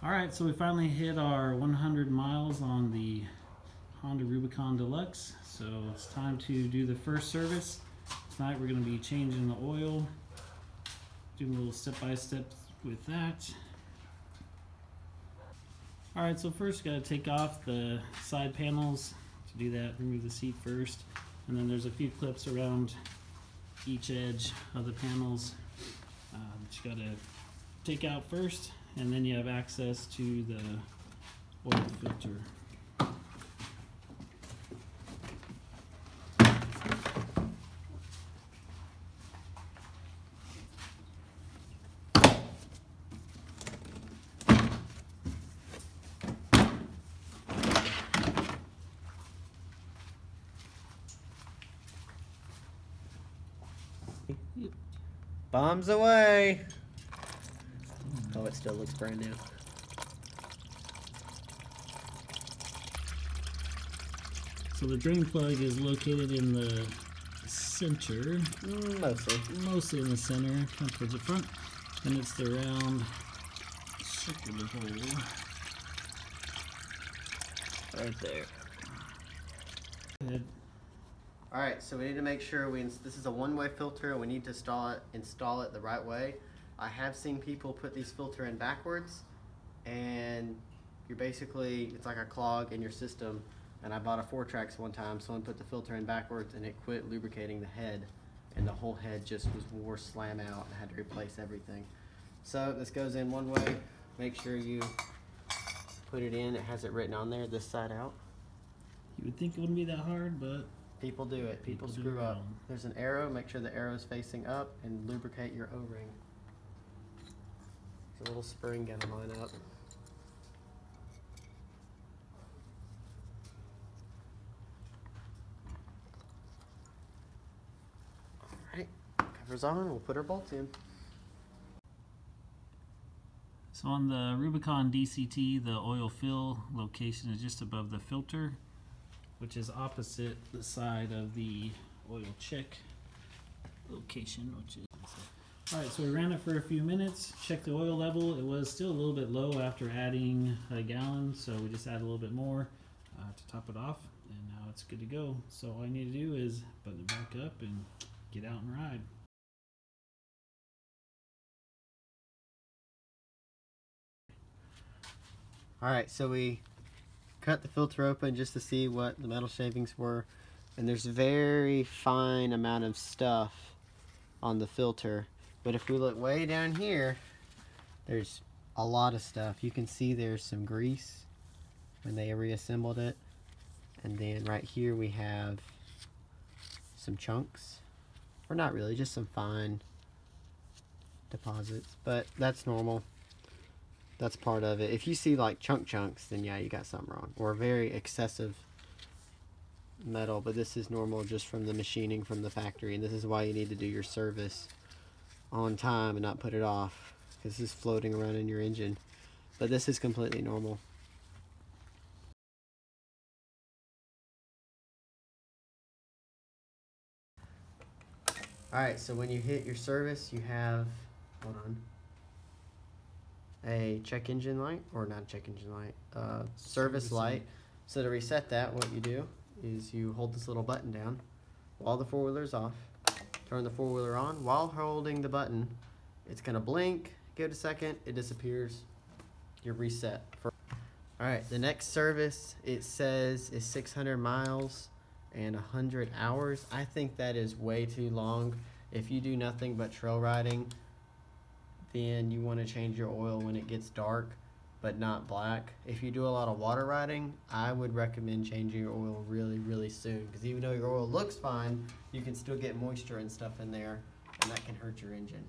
Alright, so we finally hit our 100 miles on the Honda Rubicon Deluxe. So it's time to do the first service. Tonight we're going to be changing the oil, doing a little step-by-step with that. Alright, so first got to take off the side panels. To do that, remove the seat first. And then there's a few clips around each edge of the panels that you got to take out first. And then you have access to the oil filter. Bombs away! Oh, it still looks brand new. So the drain plug is located in the center. Mostly in the center, kind of towards the front. And it's the round circular hole. Right there. Good. Alright, so we need to make sure this is a one-way filter and we need to install it the right way. I have seen people put these filter in backwards and it's like a clog in your system. And I bought a 4-Trax one time, someone put the filter in backwards and it quit lubricating the head and the whole head just wore slam out and I had to replace everything. So this goes in one way. Make sure you put it in. It has it written on there, this side out. You would think it wouldn't be that hard, but people do it. People screw up. There's an arrow. Make sure the arrow is facing up and lubricate your O-ring. There's a little spring gonna line up. Alright, cover's on. We'll put our bolts in. so on the Rubicon DCT, the oil fill location is just above the filter, which is opposite the side of the oil check location, which is alright. So we ran it for a few minutes, checked the oil level. It was still a little bit low after adding a gallon, so we just add a little bit more to top it off, and now it's good to go. So all you need to do is button it back up and get out and ride. Alright, so we cut the filter open just to see what the metal shavings were, and there's a very fine amount of stuff on the filter, but if we look way down here, there's a lot of stuff. You can see there's some grease when they reassembled it, and then right here we have some chunks, or not really, just some fine deposits, but that's normal. That's part of it. If you see like chunks, then yeah, you got something wrong. Or very excessive metal, but this is normal just from the machining from the factory, and this is why you need to do your service on time and not put it off, because this is floating around in your engine. But this is completely normal. Alright, so when you hit your service, you have, hold on, a check engine light, or not check engine light, service light. So to reset that, what you do is you hold this little button down while the four-wheeler's off, turn the four-wheeler on. While holding the button, it's gonna blink, give it a second, it disappears, you're reset. Alright, the next service, it says, is 600 miles and 100 hours. I think that is way too long. If you do nothing but trail riding, then you want to change your oil when it gets dark, but not black. If you do a lot of water riding, I would recommend changing your oil really soon, because even though your oil looks fine, you can still get moisture and stuff in there, and that can hurt your engine.